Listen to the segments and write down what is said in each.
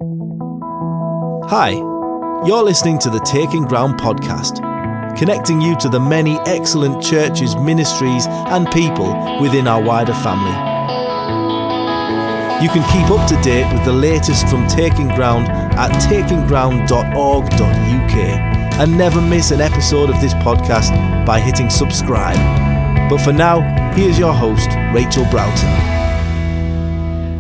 Hi, you're listening to the Taking Ground podcast, connecting you to the many excellent churches, ministries and people within our wider family. You can keep up to date with the latest from Taking Ground at takingground.org.uk and never miss an episode of this podcast by hitting subscribe. But for now, here's your host, Rachel Broughton.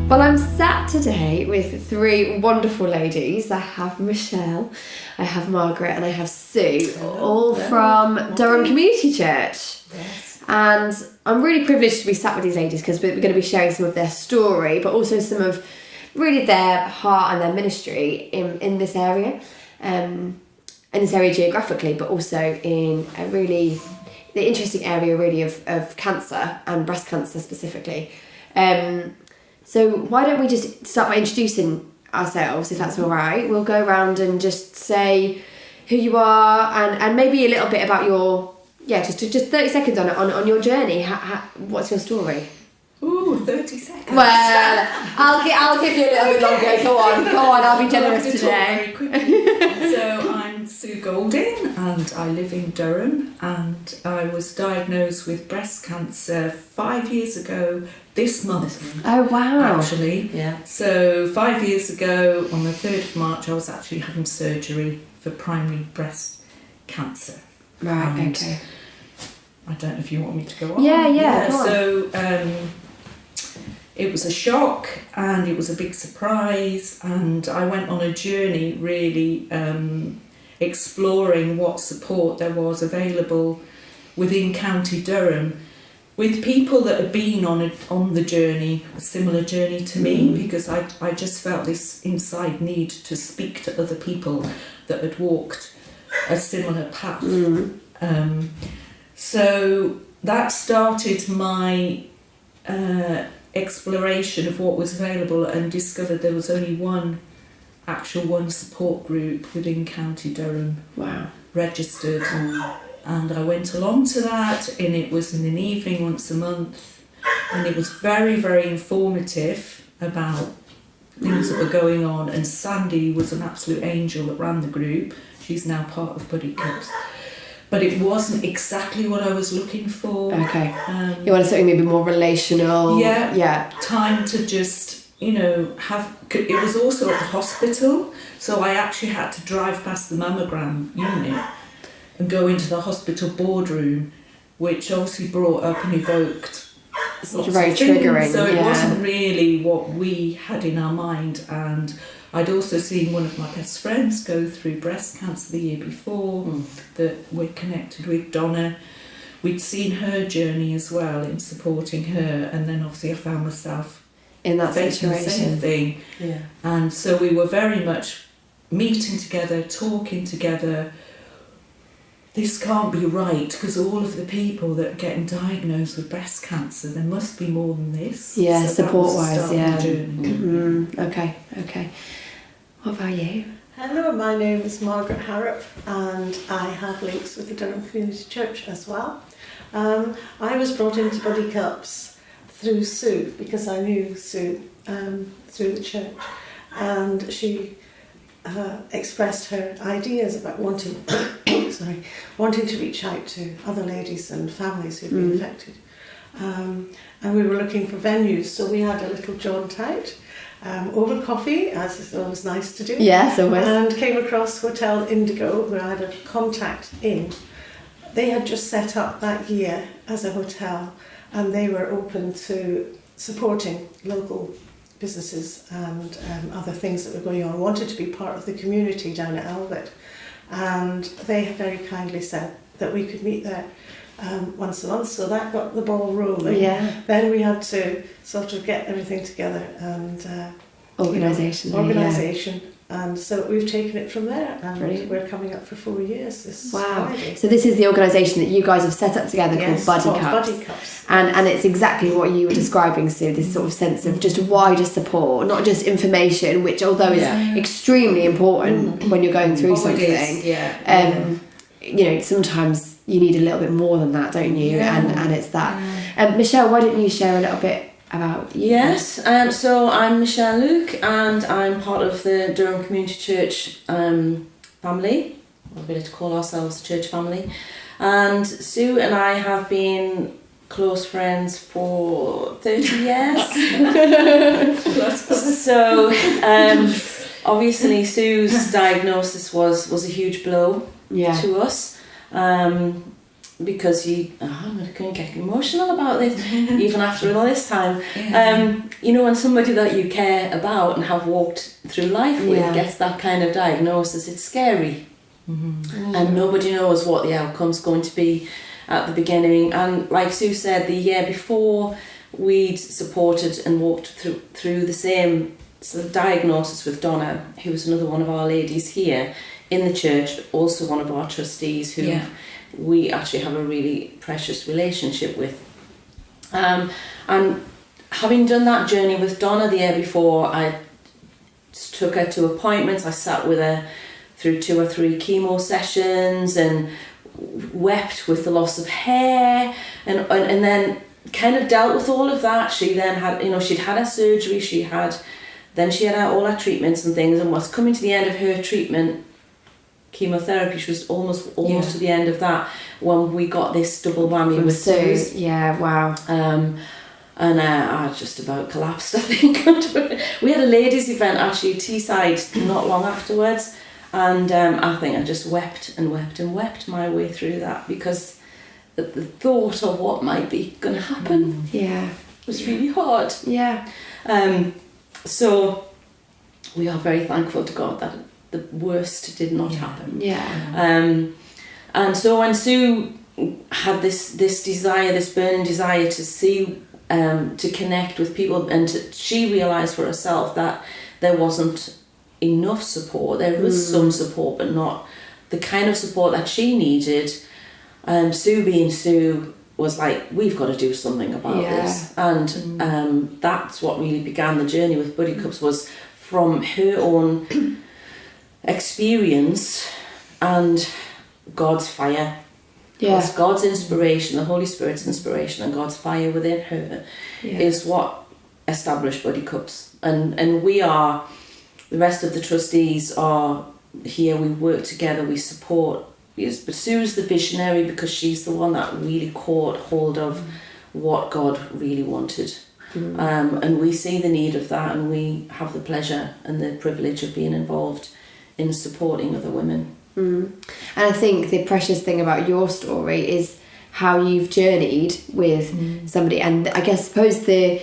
Well, I'm sat today with three wonderful ladies. I have Michelle, I have Margaret, and I have Sue, all from Durham Community Church. Yes. And I'm really privileged to be sat with these ladies because we're going to be sharing some of their story, but also some of really their heart and their ministry in this area, geographically, but also in a really the interesting area really of cancer and breast cancer specifically. So why don't we just start by introducing ourselves, if that's all right. We'll go around and just say who you are and maybe a little bit about your, just 30 seconds on your journey. What's your story? Ooh, 30 seconds. Well, I'll give you a little bit longer. Go on, I'll be generous today. Very quickly. So I'm Sue Goulding and I live in Durham, and I was diagnosed with breast cancer 5 years ago this month. Oh wow. Actually. Yeah. So 5 years ago on the 3rd of March I was actually having surgery for primary breast cancer. Right, And okay. I don't know if you want me to go on. Yeah. Go on. So it was a shock and it was a big surprise, and I went on a journey really exploring what support there was available within County Durham with people that had been on the journey, a similar journey to me, because I just felt this inside need to speak to other people that had walked a similar path. So that started my exploration of what was available, and discovered there was only one support group within County Durham. Wow. Registered. And I went along to that, and it was in an evening once a month, and it was very, very informative about things that were going on. And Sandy was an absolute angel that ran the group. She's now part of Buddy Cups. But it wasn't exactly what I was looking for. Okay. You wanted something maybe more relational. Yeah. Time to just, have... It was also at the hospital, so I actually had to drive past the mammogram unit and go into the hospital boardroom, which obviously brought up and evoked It's very triggering. So it wasn't really what we had in our mind. And I'd also seen one of my best friends go through breast cancer the year before, that we're connected with, Donna. We'd seen her journey as well in supporting her, and then obviously I found myself in that facing situation. the same thing. Yeah. And so we were very much meeting together, talking together. This can't be right, because all of the people that are getting diagnosed with breast cancer, there must be more than this. Yeah, so support-wise, yeah. Okay. Okay. What about you? Hello, my name is Margaret Jarrop, and I have links with the Durham Community Church as well. I was brought into Buddy Cups through Sue, because I knew Sue through the church, and she expressed her ideas about wanting to reach out to other ladies and families who've been affected. And we were looking for venues, so we had a little jaunt out over coffee, as is always nice to do. Yes, always. And came across Hotel Indigo, where I had a contact in. They had just set up that year as a hotel, and they were open to supporting local businesses and other things that were going on, wanted to be part of the community down at Albert. And they very kindly said that we could meet there once a month, so that got the ball rolling. Yeah. Then we had to sort of get everything together and Organisation. And so we've taken it from there, and Brilliant. we're coming up for 4 years this Wow. Friday. So this is the organisation that you guys have set up together Yes, called Buddy called Cups. Buddy Cups. And it's exactly what you were describing, Sue, this sort of sense of just wider support, not just information, which although is extremely important when you're going through something. It is, Sometimes you need a little bit more than that, don't you? Yeah. And it's that. Michelle, why don't you share a little bit about you? Yes, so I'm Michelle Luke, and I'm part of the Durham Community Church family. We like to call ourselves the church family. And Sue and I have been close friends for 30 years. So obviously Sue's diagnosis was a huge blow to us. Because I'm going to get emotional about this, even after all this time. When somebody that you care about and have walked through life with gets that kind of diagnosis, it's scary. And nobody knows what the outcome's going to be at the beginning. And like Sue said, the year before, we'd supported and walked through the same sort of diagnosis with Donna, who was another one of our ladies here in the church, but also one of our trustees who we actually have a really precious relationship with. And having done that journey with Donna the year before, I took her to appointments. I sat with her through 2 or 3 chemo sessions and wept with the loss of hair, and then kind of dealt with all of that. She then had, she'd had her surgery, she had all her treatments and things, and was coming to the end of her treatment, chemotherapy. She was almost to the end of that when we got this double whammy with Sue's. Yeah, wow. And I just about collapsed, I think. We had a ladies' event actually, Teesside, not long afterwards, and I think I just wept and wept and wept my way through that, because the thought of what might be going to happen was really hard. So we are very thankful to God that the worst did not happen. And so when Sue had this desire, this burning desire to see, to connect with people, and she realised for herself that there wasn't enough support. There was some support, but not the kind of support that she needed. Sue being Sue was like, we've got to do something about this. And that's what really began the journey with Buddy Cups, was from her own experience and God's fire. Because God's inspiration, the Holy Spirit's inspiration and God's fire within her is what established Buddy Cups. And we are, the rest of the trustees are here, we work together, we support. But Sue's the visionary, because she's the one that really caught hold of what God really wanted. And we see the need of that, and we have the pleasure and the privilege of being involved in supporting other women. And I think the precious thing about your story is how you've journeyed with somebody, and I suppose the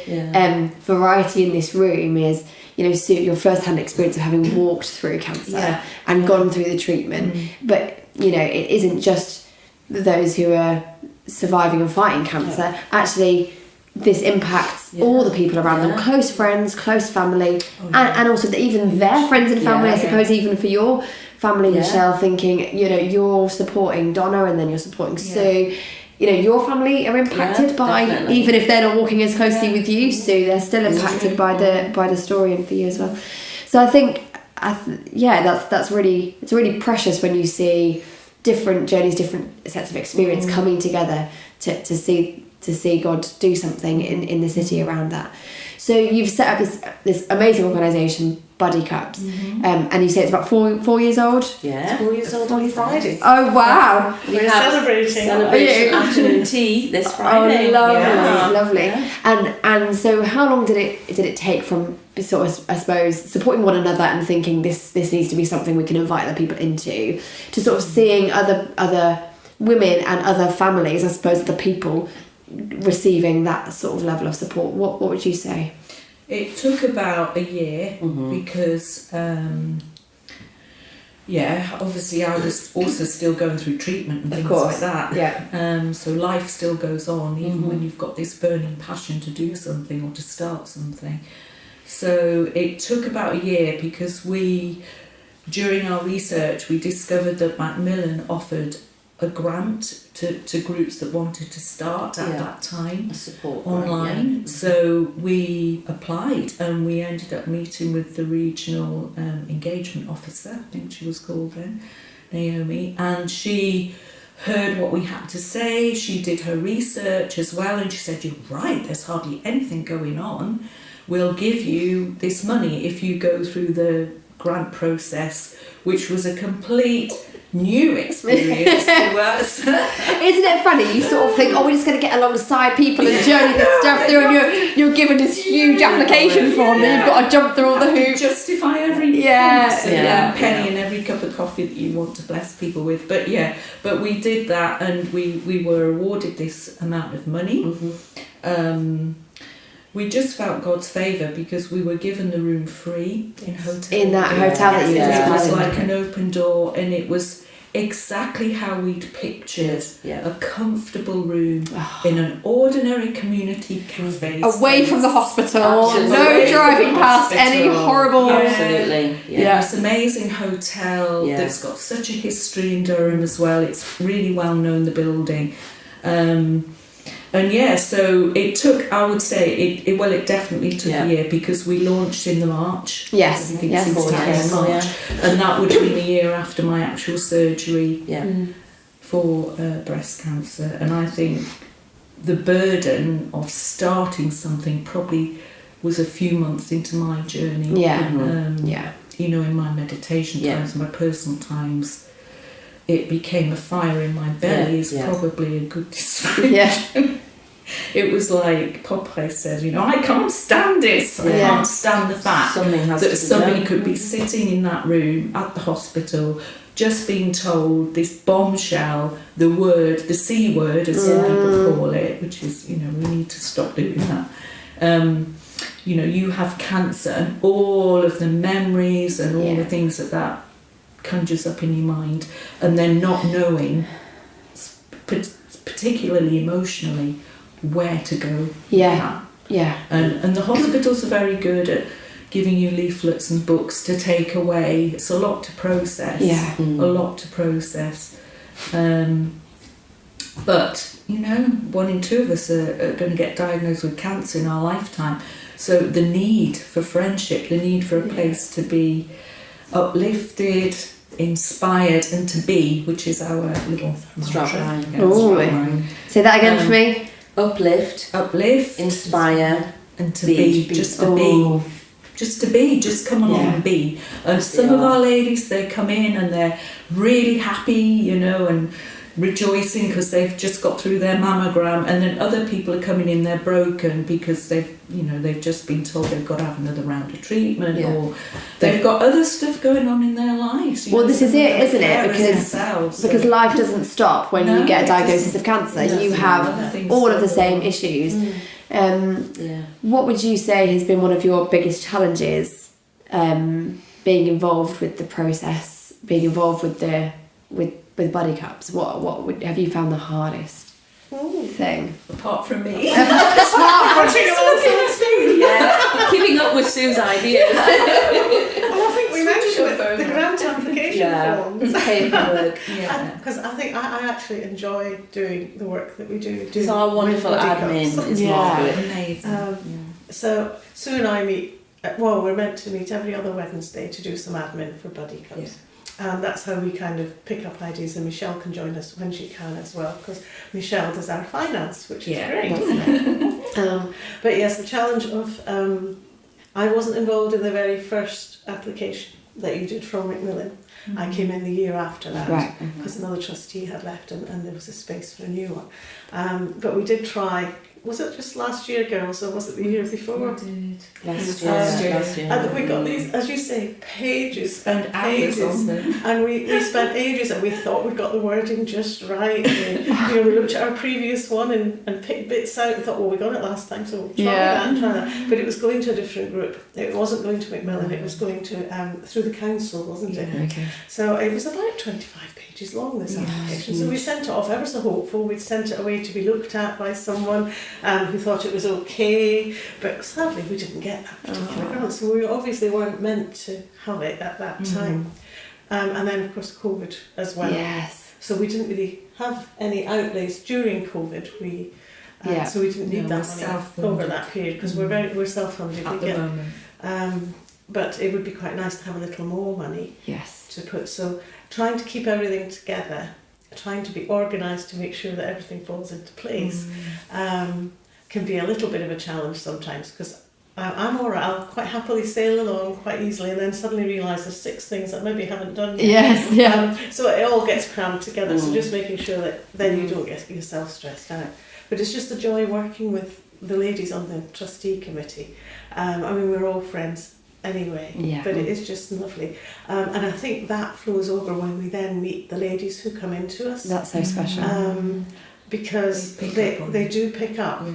variety in this room is, Sue, your first-hand experience of having walked through cancer and gone through the treatment, but it isn't just those who are surviving and fighting cancer. Actually, this impacts all the people around them, close friends, close family, and also even their friends and family. I suppose even for your family, Michelle, thinking, you're supporting Donna and then you're supporting Sue. Your family are impacted by, definitely. Even if they're not walking as closely with you, Sue, they're still impacted by the story, and for you as well. So I think, that's really precious when you see different journeys, different sets of experience coming together to see God do something in the city around that. So you've set up this amazing organisation, Buddy Cups, and you say it's about 4 years old? Yeah. It's 4 years old on Friday. Oh, wow. We're celebrating afternoon tea this Friday. Oh, lovely, lovely. Yeah. And so how long did it take from sort of, I suppose, supporting one another and thinking this needs to be something we can invite other people into, to sort of seeing other women and other families, I suppose, the people receiving that sort of level of support? What would you say? It took about a year because obviously I was also still going through treatment and things like that. So life still goes on even when you've got this burning passion to do something or to start something. So it took about a year because during our research we discovered that Macmillan offered a grant to groups that wanted to start at that time, a support online. Grant, So we applied and we ended up meeting with the regional engagement officer, I think she was called then, Naomi, and she heard what we had to say. She did her research as well, and she said, "You're right, there's hardly anything going on. We'll give you this money if you go through the grant process," which was a complete new experience to us. Isn't it funny? You sort of think, oh, we're just going to get alongside people and journey this stuff through, and you're given this huge application form, and you've got to jump through all the hoops. Justify every penny and every cup of coffee that you want to bless people with. But we did that, and we were awarded this amount of money. Mm-hmm. We just felt God's favour because we were given the room free in that hotel that you did. It was like an open door, and it was exactly how we'd pictured a comfortable room in an ordinary community cafe. Away from the hospital, no driving past any horrible... Absolutely. This amazing hotel that's got such a history in Durham as well. It's really well known, the building. So it took, I would say, it definitely took a year, because we launched in the March. Yes. March. And that would have been a year after my actual surgery for breast cancer. And I think the burden of starting something probably was a few months into my journey. In my meditation times, my personal times, it became a fire in my belly is probably a good description. It was like Popeye said, I can't stand this. I can't stand the fact that somebody could be sitting in that room at the hospital, just being told this bombshell, the C word, as some people call it, which is, we need to stop doing that. You have cancer, and all of the memories and all the things that conjures up in your mind, and then not knowing, particularly emotionally, where to go. And the hospitals are very good at giving you leaflets and books to take away. It's a lot to process. A lot to process. But 1 in 2 of us are going to get diagnosed with cancer in our lifetime. So the need for friendship, the need for a place to be uplifted, inspired, and to be, which is our little strapline. Say that again for me. Uplift, inspire, and to be. Just to be. Just come along and be. And some of our ladies, they come in and they're really happy, and rejoicing because they've just got through their mammogram, and then other people are coming in, they're broken because they've just been told they've got to have another round of treatment, or they've got other stuff going on in their lives. Well, this is it, isn't it? Because life doesn't stop when you get a diagnosis of cancer. You have all of the same issues. What would you say has been one of your biggest challenges, being involved with the process, being involved with with body cups? What have you found the hardest thing? Apart from me. Keeping up with Sue's ideas. I think we mentioned the grant application forms. Paperwork. Because I think I actually enjoy doing the work that we do. It's our wonderful admin. It's amazing. So Sue and I meet, we're meant to meet every other Wednesday to do some admin for Buddy Cups. And that's how we kind of pick up ideas, and Michelle can join us when she can as well, because Michelle does our finance, which is great. But yes, the challenge of I wasn't involved in the very first application that you did from Macmillan. Mm-hmm. I came in the year after that because another trustee had left, and there was a space for a new one. But we did try. Was it just last year, girls, or was it the year before? We did. Last year. And we got these, as you say, pages. Spent hours on them. And we spent ages, and we thought we got the wording just right. And, we looked at our previous one and picked bits out and thought, we got it last time, so we'll try that. But it was going to a different group. It wasn't going to Macmillan, it was going to through the council, wasn't it? Okay. So it was about 25 pages long, this application. So we sent it off ever so hopeful. We'd sent it away to be looked at by someone who thought it was okay, but sadly we didn't get that particular grant, so we obviously weren't meant to have it at that time. And then of course COVID as well. Yes. So we didn't really have any outlays during COVID. So we didn't need that money over that period, because we're self-funded at the moment. But it would be quite nice to have a little more money to put. So trying to keep everything together trying to be organised to make sure that everything falls into place can be a little bit of a challenge sometimes, because I'm all right, I'll quite happily sail along quite easily and then suddenly realise there's 6 things that maybe I haven't done yet. Yes, yeah. So it all gets crammed together, so just making sure that then you don't get yourself stressed out. But it's just a joy working with the ladies on the trustee committee. I mean, we're all friends anyway, but it is just lovely. And I think that flows over when we then meet the ladies who come into us. That's so special. Because they do pick up. Yeah.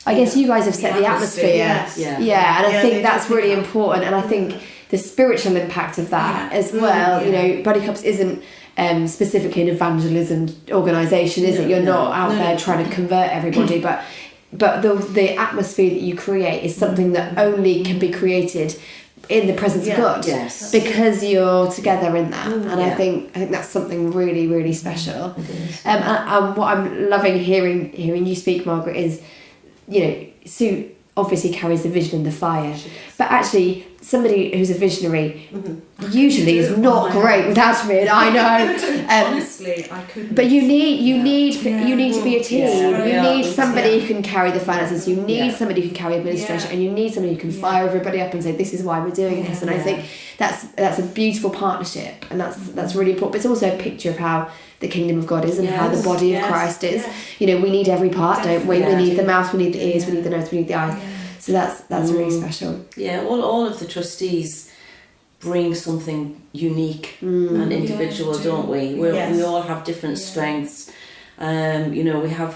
I guess you guys have set the atmosphere. Yes. And I think that's really important, and I think the spiritual impact of that as well. You know, Buddy Cups isn't specifically an evangelism organisation, is it? You're not out there trying to convert everybody, but the atmosphere that you create is something that only can be created in the presence of God, because you're together in that, and I think that's something really, really special. And what I'm loving hearing you speak, Margaret, is, you know, Sue obviously carries the vision and the fire, but actually somebody who's a visionary usually is not great with admin. I know. Honestly, I couldn't. But you need to be a team. You need somebody who can carry the finances. You need somebody who can carry administration, and you need somebody who can fire everybody up and say, "This is why we're doing this." And I think that's a beautiful partnership, and that's really important. But it's also a picture of how the kingdom of God is and how the body of Christ is. You know, we need every part, don't we? We need the mouth, we need the ears, we need the nose, we need the eyes. So that's really special. Yeah, all of the trustees bring something unique and individual, don't we? We all have different strengths. You know, we have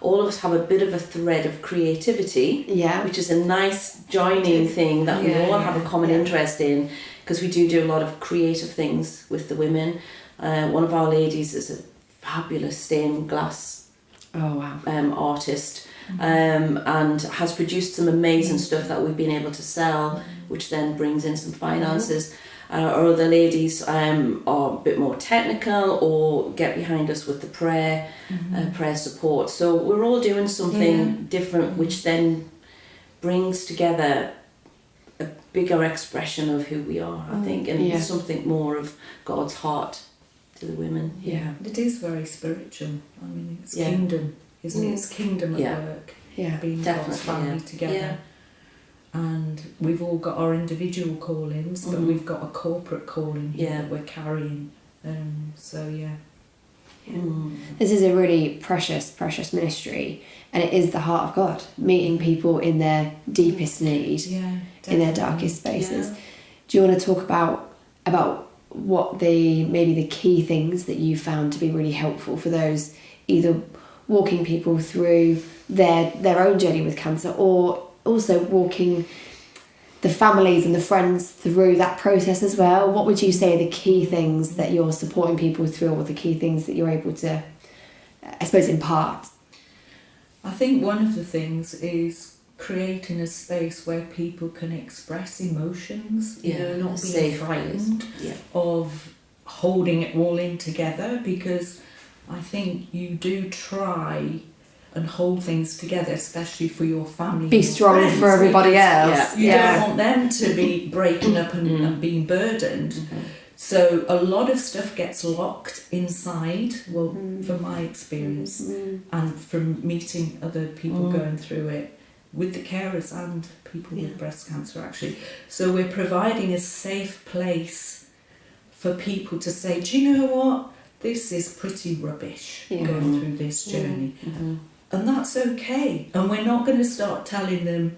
all of us have a bit of a thread of creativity, which is a nice joining thing that we all have a common interest in, because we do a lot of creative things with the women. One of our ladies is a fabulous stained glass artist, and has produced some amazing stuff that we've been able to sell, which then brings in some finances. Our other ladies are a bit more technical or get behind us with the prayer support. So we're all doing something different, which then brings together a bigger expression of who we are, I think, and something more of God's heart to the women. It is very spiritual. I mean, it's kingdom, isn't it? It's kingdom at work. Being God's family together. And we've all got our individual callings, but we've got a corporate calling that we're carrying. This is a really precious ministry, and it is the heart of God, meeting people in their deepest need, in their darkest spaces. Do you want to talk about what maybe the key things that you found to be really helpful for those either walking people through their own journey with cancer, or also walking the families and the friends through that process as well? What would you say are the key things that you're supporting people through, or the key things that you're able to, I suppose, impart? I think one of the things is creating a space where people can express emotions, you know, not being frightened of holding it all in together, because I think you do try and hold things together, especially for your family. Be strong friends, for everybody else. You don't want them to be breaking up and being burdened. So a lot of stuff gets locked inside, from my experience, and from meeting other people going through it, with the carers and people with breast cancer, actually. So we're providing a safe place for people to say, do you know what? This is pretty rubbish, going through this journey. And that's okay. And we're not going to start telling them,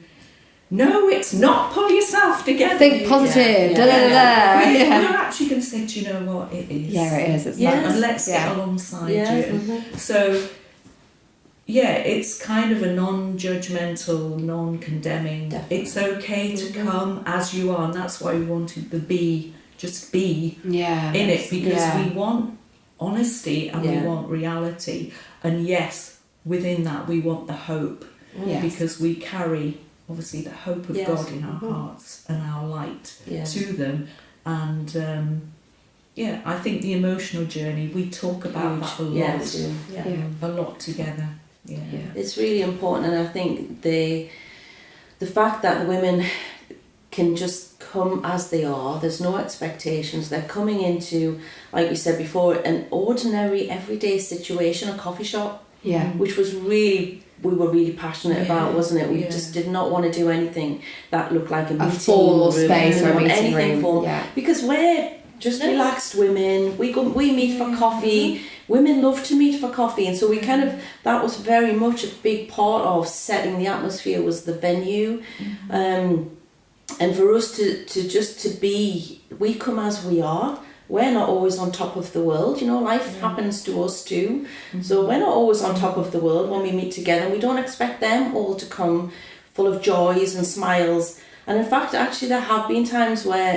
no, it's not, pull yourself together. Think positive. We're actually going to say, do you know what? It is. Yeah, it is. It's and let's get alongside you. So, it's kind of a non-judgmental, non-condemning. Definitely. It's okay to come as you are, and that's why we wanted the be in it, because we want honesty and we want reality. And yes, within that we want the hope, because we carry obviously the hope of God in our hearts and our light to them. And I think the emotional journey, we talk about that a lot together. It's really important, and I think the fact that the women can just come as they are. There's no expectations. They're coming into, like we said before, an ordinary everyday situation, a coffee shop, which was we were really passionate about, wasn't it? We just did not want to do anything that looked like a meeting formal room, space or a meeting anything room. formal, because we're just relaxed women. We meet for coffee. Women love to meet for coffee, and so we that was very much a big part of setting the atmosphere, was the venue. And for us to be, we come as we are. We're not always on top of the world, life happens to us too. So we're not always on top of the world when we meet together. We don't expect them all to come full of joys and smiles. And in fact, actually, there have been times where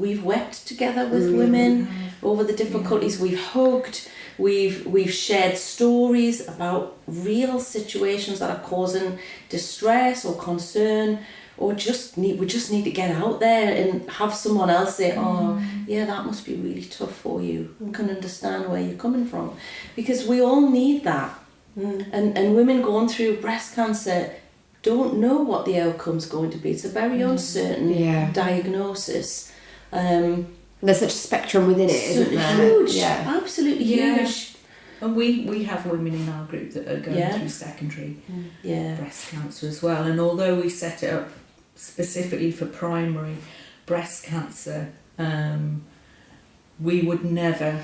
we've wept together with women over the difficulties. We've hugged, we've shared stories about real situations that are causing distress or concern, or we just need to get out there and have someone else say, oh, yeah, that must be really tough for you. I can understand where you're coming from. Because we all need that. And women going through breast cancer don't know what the outcome's going to be. It's a very uncertain diagnosis. There's such a spectrum within it, isn't there? Huge, absolutely huge. And we have women in our group that are going through secondary breast cancer as well. And although we set it up specifically for primary breast cancer, we would never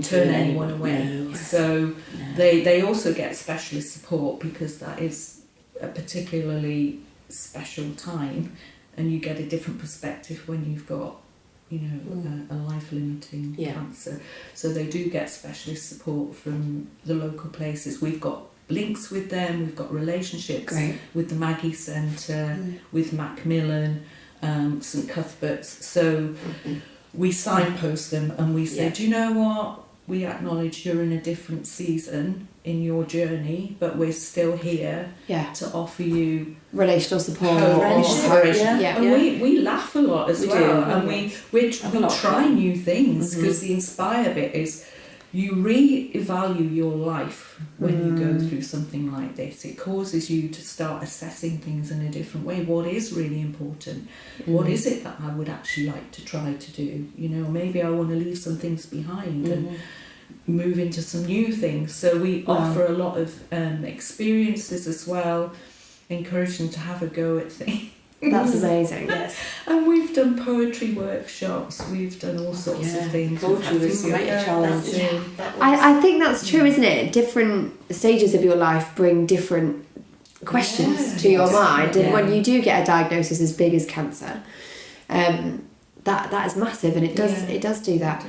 turn anyone away. No. So they also get specialist support, because that is a particularly special time, and you get a different perspective when you've got a life-limiting cancer. So they do get specialist support from the local places. We've got links with them, we've got relationships with the Maggie Centre, with Macmillan, St Cuthbert's. So we signpost them and we say, do you know what? We acknowledge you're in a different season in your journey, but we're still here to offer you relational support, and we laugh a lot as well, and we try new things, because the inspire bit is you re-evaluate your life when you go through something like this. It causes you to start assessing things in a different way. What is really important? What is it that I would actually like to try to do? Maybe I want to leave some things behind and move into some new things. So we offer a lot of experiences as well, encourage them to have a go at things. That's amazing. Yes. And we've done poetry workshops, we've done all sorts of things. Poetry was quite a challenge. I think that's true, isn't it? Different stages of your life bring different questions to your mind, and when you do get a diagnosis as big as cancer, that is massive, and it does do that.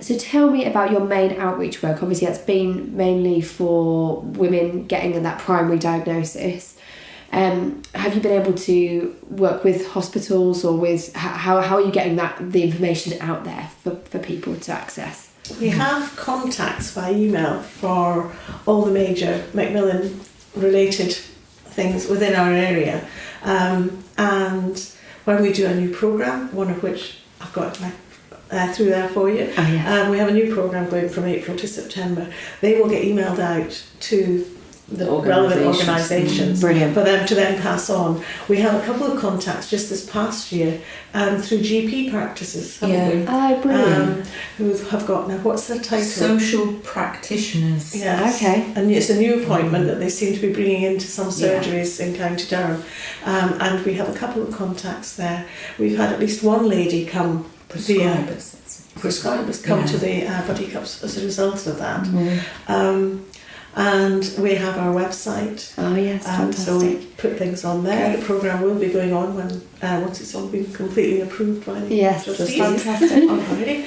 So tell me about your main outreach work. Obviously that's been mainly for women getting that primary diagnosis. Have you been able to work with hospitals, or with how are you getting the information out there for people to access? We have contacts by email for all the major Macmillan related things within our area, and when we do a new programme, one of which I've got through there for you, we have a new programme going from April to September. They will get emailed out to the relevant organisations for them to then pass on. We have a couple of contacts just this past year through GP practices, haven't we? Oh, brilliant. Who have got, now what's the title? Social practitioners. Yes. Okay. And it's a new appointment that they seem to be bringing into some surgeries in County Durham. And we have a couple of contacts there. We've had at least one lady come, prescribers come to the Buddy Cups as a result of that. And we have our website. Oh yes, fantastic. So we put things on there. The programme will be going on when once it's all been completely approved by the trustees. Fantastic. Alrighty.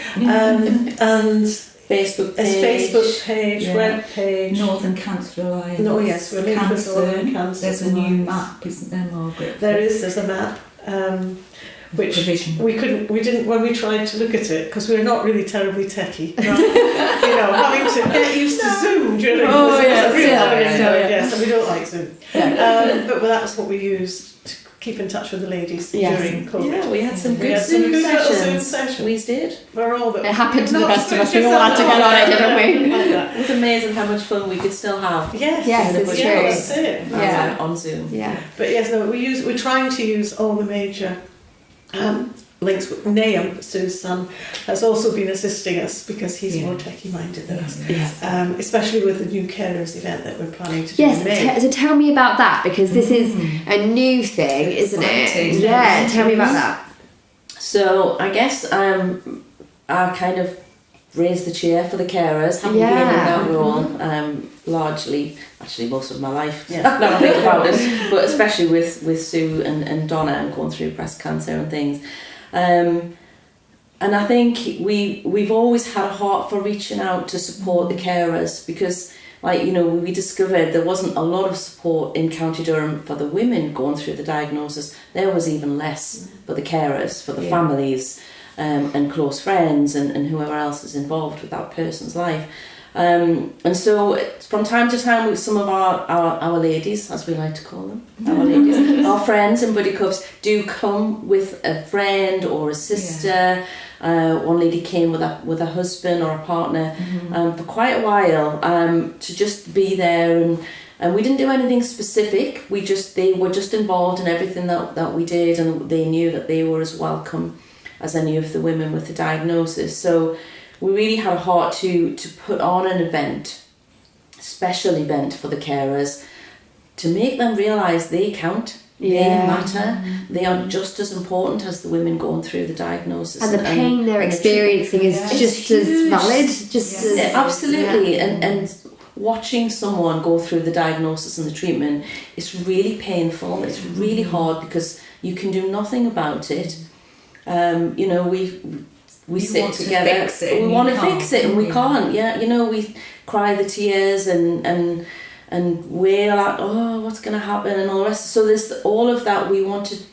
And Facebook page, web page. Northern Cancer Alliance. Oh yes, we're linked with Northern Cancer. There's a new map, isn't there, Margaret? There's a map. Which we didn't when we tried to look at it, because we're not really terribly techie. Having to get used to Zoom during and we don't like Zoom. But that's what we used keep in touch with the ladies during COVID. Yeah, we had some good Zoom sessions. sessions. We did. We're all it happened to the best of us. We all had to get on it, didn't we? It was amazing how much fun we could still have. Yes, it's true. That's it. Yeah. On Zoom. Yeah. But yes, no, we're trying to use all the major links. Nahum, Sue's son, has also been assisting us because he's more techie minded than us. Especially with the new carers event that we're planning to do in May. So tell me about that, because this is a new thing, isn't it? Yeah, tell me about that. So I guess I kind of raised the chair for the carers, having been in that role largely, actually most of my life, now I think about it, but especially with Sue and Donna and going through breast cancer and things. And I think we've always had a heart for reaching out to support the carers, because we discovered there wasn't a lot of support in County Durham for the women going through the diagnosis. There was even less for the carers, for the families and close friends and whoever else is involved with that person's life. And so from time to time with some of our ladies, as we like to call them, our ladies, our friends and buddy cups do come with a friend or a sister. One lady came with a husband or a partner for quite a while to just be there, and we didn't do anything specific. They were just involved in everything that we did, and they knew that they were as welcome as any of the women with the diagnosis. So we really had a heart to put on an event, special event for the carers, to make them realise they count, they matter, they are just as important as the women going through the diagnosis. And the pain they're experiencing is just as valid. Absolutely. And watching someone go through the diagnosis and the treatment, it's really painful, it's really hard, because you can do nothing about it. We sit together, we want to fix it and we can't. We cry the tears and wail at, what's going to happen and all the rest. So there's all of that. We wanted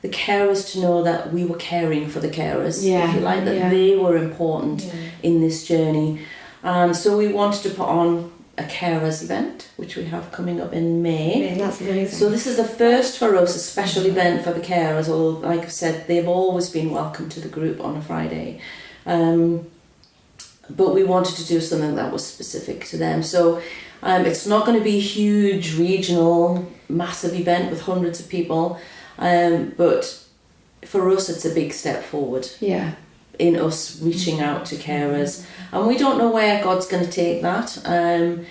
the carers to know that we were caring for the carers, if you like, that they were important in this journey. So we wanted to put on a carers event, which we have coming up in May. That's amazing. So this is the first for us, a special event for the carers. Although, like I've said, they've always been welcome to the group on a Friday. But we wanted to do something that was specific to them. So it's not going to be a huge, regional, massive event with hundreds of people. But for us, it's a big step forward. Yeah. In us reaching out to carers, and we don't know where God's going to take that. The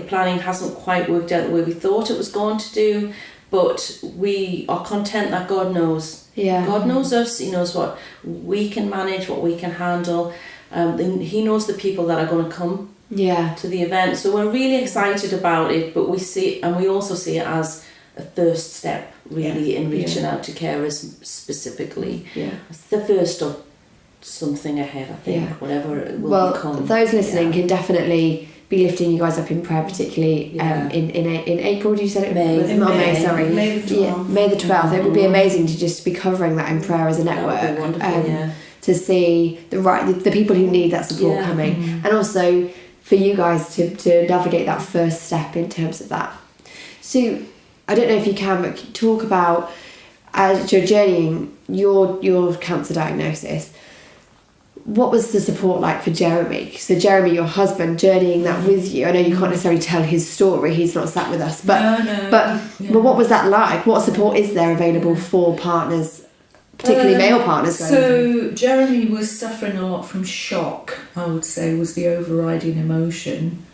planning hasn't quite worked out the way we thought it was going to do, but we are content that God knows. God knows us. He knows what we can manage, what we can handle. He knows the people that are going to come to the event. So we're really excited about it, but we also see it as a first step, really, in reaching out to carers specifically. It's the first of something ahead, I think, whatever it will become. Those listening can definitely be lifting you guys up in prayer, particularly in April. Did you say it? May the 12th. May the 12th. It would be amazing to just be covering that in prayer as a network. That would be wonderful, to see the people who need that support coming, and also for you guys to navigate that first step in terms of that. So I don't know if you can, but talk about, as you're journeying your cancer diagnosis, what was the support like for Jeremy? So Jeremy, your husband, journeying that with you. I know you can't necessarily tell his story, he's not sat with us, but but what was that like? What support is there available for partners, particularly male partners? So Jeremy was suffering a lot from shock, I would say, was the overriding emotion.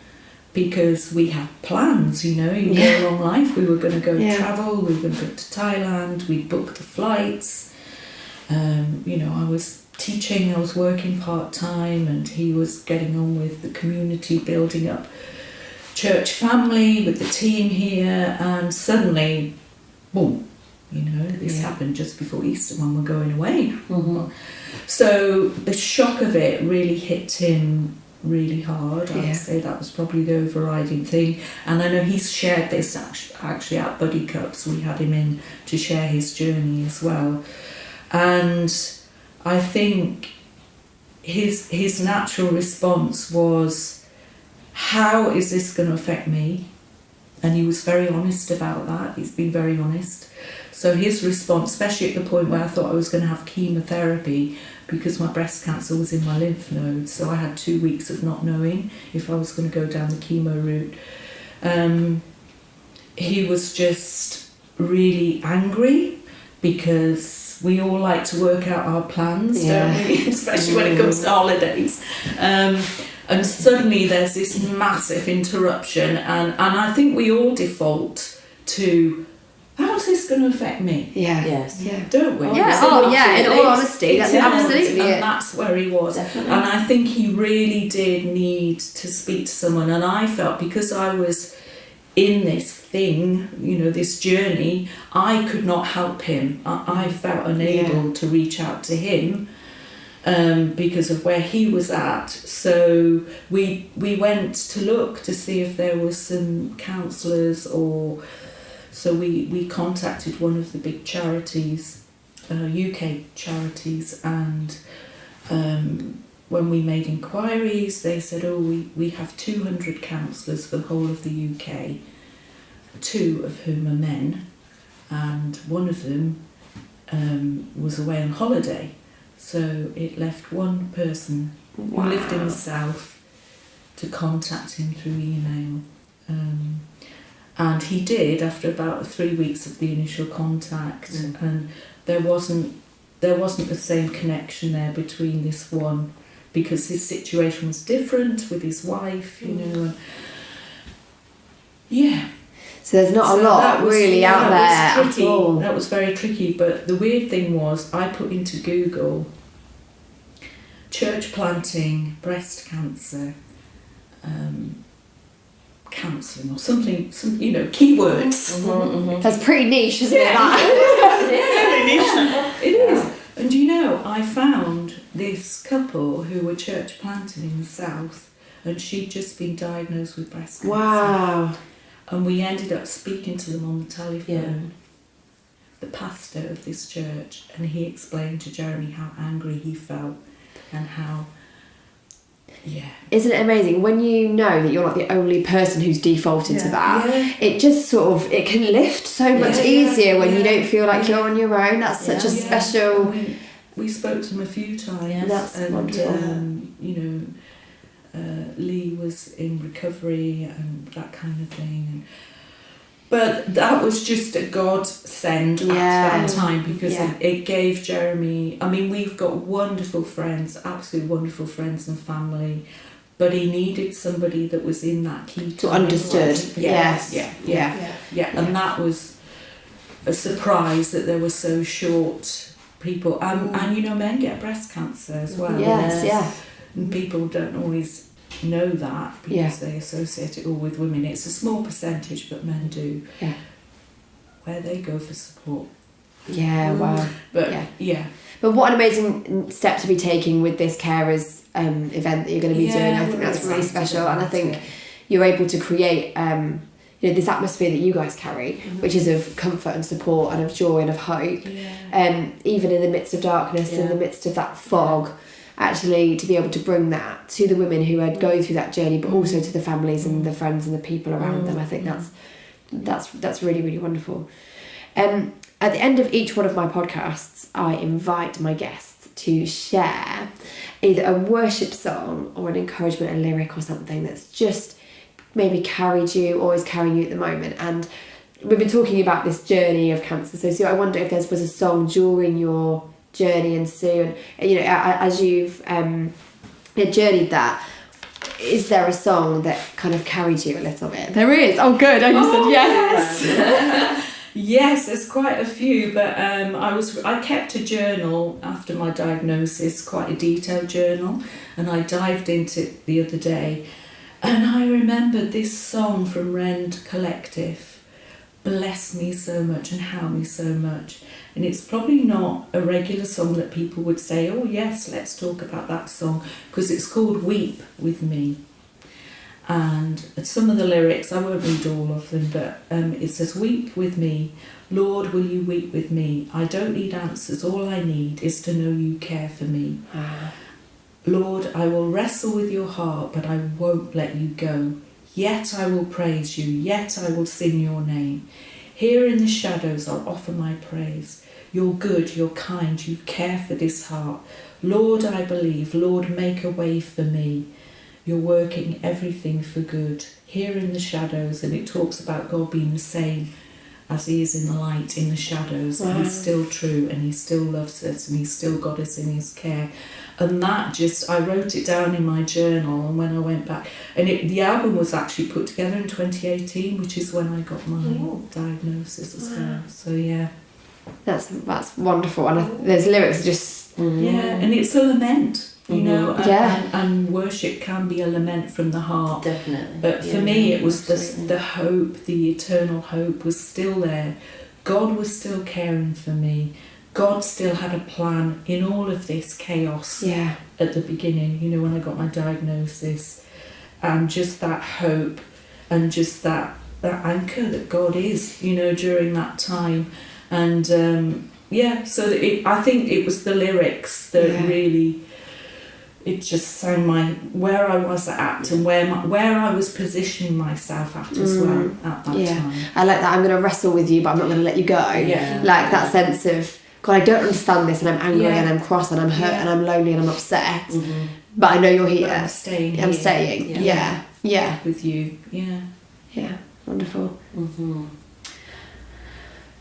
Because we had plans, you go along life. We were going to go travel, we were going to go to Thailand, we booked the flights. I was teaching, I was working part-time, and he was getting on with the community, building up church family with the team here, and suddenly, boom, this happened just before Easter when we're going away. So the shock of it really hit him really hard. I'd say that was probably the overriding thing. And I know he's shared this actually at Buddy Cups. We had him in to share his journey as well. And I think his natural response was, how is this going to affect me? And he was very honest about that. He's been very honest. So his response, especially at the point where I thought I was going to have chemotherapy because my breast cancer was in my lymph nodes, so I had 2 weeks of not knowing if I was going to go down the chemo route. He was just really angry because we all like to work out our plans, don't we? Especially when it comes to holidays. And suddenly there's this massive interruption, and I think we all default to, how's this going to affect me? Yes. Don't we? In all honesty, that's absolutely it. And that's where he was. Definitely. And I think he really did need to speak to someone, and I felt, because I was in this thing, this journey, I could not help him. I felt unable to reach out to him because of where he was at. So we went to look to see if there was some counsellors, or so we contacted one of the big charities, UK charities, and when we made inquiries, they said, we have 200 counsellors for the whole of the UK, 2 of whom are men, and one of them was away on holiday. So it left one person who lived in the south to contact him through email. And he did, after about 3 weeks of the initial contact, and there wasn't the same connection there between this one, because his situation was different with his wife, and So there's not a lot really out there at all. That was very tricky, but the weird thing was, I put into Google church planting, breast cancer, counselling or something, some keywords. That's pretty niche, isn't it? It is. And I found this couple who were church planting in the south, and she'd just been diagnosed with breast cancer. Wow. And we ended up speaking to them on the telephone, the pastor of this church, and he explained to Jeremy how angry he felt and how, Isn't it amazing when you know that you're not the only person who's defaulted to that? It just it can lift so much easier when you don't feel like you're on your own. That's such a special... We spoke to him a few times. That's wonderful. Lee was in recovery and that kind of thing. But that was just a godsend at that time, because it gave Jeremy... I mean, we've got wonderful friends, absolutely wonderful friends and family, but he needed somebody that was in that key to understood. And that was a surprise that there were so short people. And men get breast cancer as well. And people don't always know that because they associate it all with women. It's a small percentage, but men do. Where they go for support. Wow. But But what an amazing step to be taking with this carers event that you're going to be doing. I think that's really special, and I think you're able to create this atmosphere that you guys carry, which is of comfort and support and of joy and of hope, even in the midst of darkness, in the midst of that fog. Actually, to be able to bring that to the women who are going through that journey, but also to the families and the friends and the people around them. I think that's really, really wonderful. At the end of each one of my podcasts, I invite my guests to share either a worship song or an encouragement, a lyric or something that's just maybe carried you or is carrying you at the moment. And we've been talking about this journey of cancer. So Sue, I wonder if there was a song during your journey, and Sue, and as you've journeyed that, is there a song that kind of carried you a little bit? There is. Oh, good. I just said yes. Yes, there's quite a few, but I kept a journal after my diagnosis, quite a detailed journal, and I dived into it the other day, and I remembered this song from Rend Collective, Bless Me So Much and How Me So Much. And it's probably not a regular song that people would say, oh yes, let's talk about that song, because it's called Weep With Me. And some of the lyrics, I won't read all of them, but it says, weep with me, Lord, will you weep with me? I don't need answers, all I need is to know you care for me. Lord, I will wrestle with your heart, but I won't let you go. Yet I will praise you, yet I will sing your name. Here in the shadows I'll offer my praise. You're good, you're kind, you care for this heart. Lord, I believe, Lord, make a way for me. You're working everything for good. Here in the shadows, and it talks about God being the same as he is in the light, in the shadows. Wow. And he's still true, and he still loves us, and he's still got us in his care. And that just, I wrote it down in my journal, and when I went back, and the album was actually put together in 2018, which is when I got my diagnosis as well. So yeah. That's wonderful. And there's lyrics just... Yeah, and it's a lament, you know, Yeah. and worship can be a lament from the heart. Definitely. But for me, it was the hope, the eternal hope was still there. God was still caring for me. God still had a plan in all of this chaos at the beginning, you know, when I got my diagnosis. And just that hope and just that anchor that God is, you know, during that time. And so I think it was the lyrics that really, it just sang where I was at and where I was positioning myself at as well at that time. I like that. I'm going to wrestle with you, but I'm not going to let you go. Yeah. Like that sense of, God, I don't understand this, and I'm angry and I'm cross and I'm hurt and I'm lonely and I'm upset. Mm-hmm. But I know you're here. But I'm staying here. I'm staying. Yeah. With you. Yeah. Yeah. Wonderful. Mm-hmm.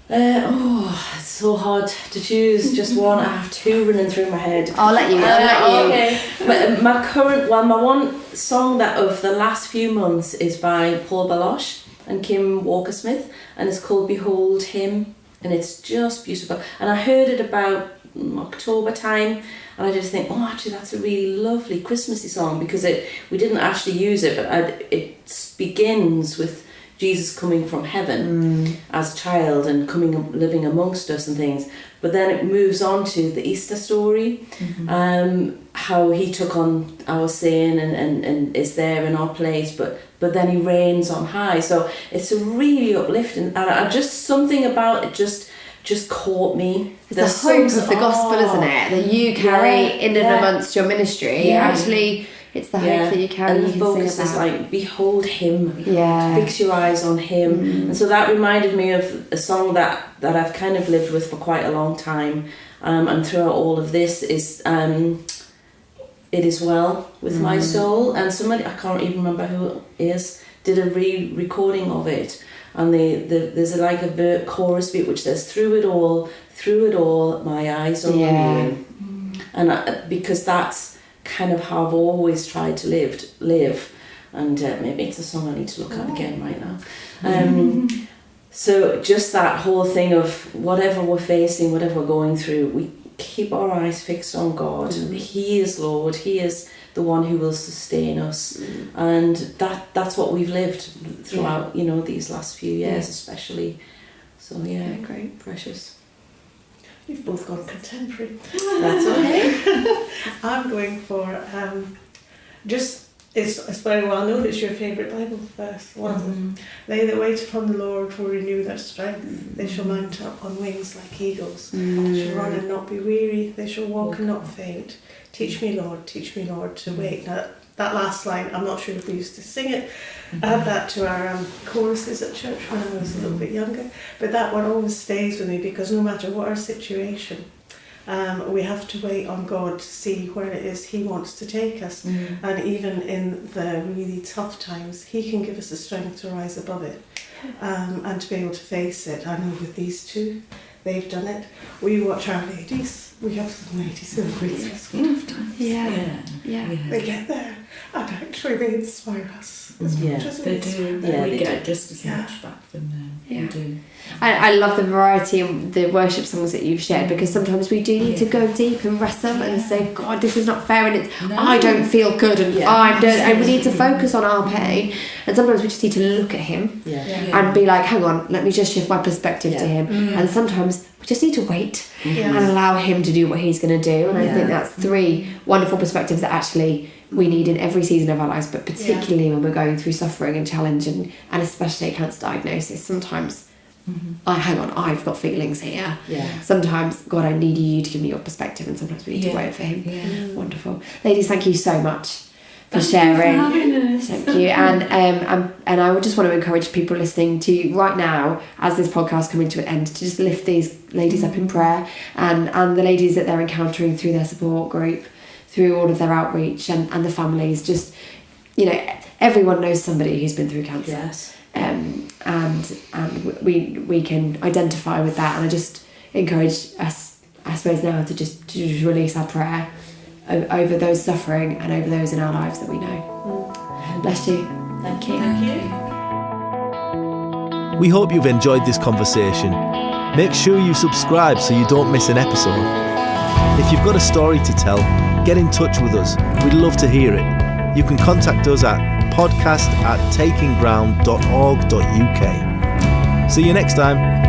It's so hard to choose just one. I have two running through my head. I'll let you. Okay. My one song that of the last few months is by Paul Baloche and Kim Walker-Smith, and it's called Behold Him, and it's just beautiful. And I heard it about October time, and I just think, actually that's a really lovely Christmassy song, because we didn't actually use it, but it begins with Jesus coming from heaven as a child and living amongst us and things. But then it moves on to the Easter story, how he took on our sin and is there in our place, but then he reigns on high. So it's a really uplifting, and I just, something about it just caught me. It's the hope of the gospel, isn't it? That you carry in and amongst your ministry. Yeah. Actually, it's the hope that you carry. And the focus is like, behold him. Yeah. Fix your eyes on him. And so that reminded me of a song that I've kind of lived with for quite a long time. And throughout all of this is It Is Well With My Soul. And somebody, I can't even remember who it is, did a re-recording of it. And there's a chorus bit which says, through it all, my eyes are on you. And because that's kind of how I've always tried to live. And maybe it's a song I need to look at again right now. So just that whole thing of whatever we're facing, whatever we're going through, we keep our eyes fixed on God. He is Lord. He is the one who will sustain us. And that's what we've lived throughout, these last few years especially. So great, precious. You've both gone contemporary. That's okay. I'm going for it's very well known, it's your favourite Bible verse, one of them. They that wait upon the Lord will renew their strength. They shall mount up on wings like eagles. They shall run and not be weary. They shall walk and not faint. Teach me, Lord, to wait. Now, that last line, I'm not sure if we used to sing it. I had that to our choruses at church when I was a little bit younger. But that one always stays with me, because no matter what our situation, we have to wait on God to see where it is He wants to take us. And even in the really tough times, He can give us the strength to rise above it and to be able to face it. I know with these two, they've done it. We watch our ladies. We have some ladies who have really tough times. Yeah. They get there, and actually they inspire us as much as they do. We get just as Yeah. much back from them. Yeah. We do. I love the variety of the worship songs that you've shared, because sometimes we do need to go deep and wrestle and say, God, this is not fair, and I don't feel good, and and we need to focus on our pain, and sometimes we just need to look at Him and be like, hang on, let me just shift my perspective to Him. And sometimes we just need to wait and allow Him to do what He's going to do. And I think that's three wonderful perspectives that actually we need in every season of our lives, but particularly when we're going through suffering and challenge, and especially a cancer diagnosis. Sometimes hang on, I've got feelings here. Sometimes, God, I need you to give me your perspective, and sometimes we need to wait for Him. Wonderful. Ladies, thank you so much for sharing. Thank you. And I would just want to encourage people listening to right now, as this podcast coming to an end, to just lift these ladies up in prayer, and the ladies that they're encountering through their support group, through all of their outreach, and the families. Just, everyone knows somebody who's been through cancer. Yes. And we can identify with that, and I just encourage us, I suppose, now to just release our prayer over those suffering and over those in our lives that we know. Bless you. Thank you. Thank you. We hope you've enjoyed this conversation. Make sure you subscribe so you don't miss an episode. If you've got a story to tell, get in touch with us. We'd love to hear it. You can contact us at podcast@takingground.org.uk. See you next time.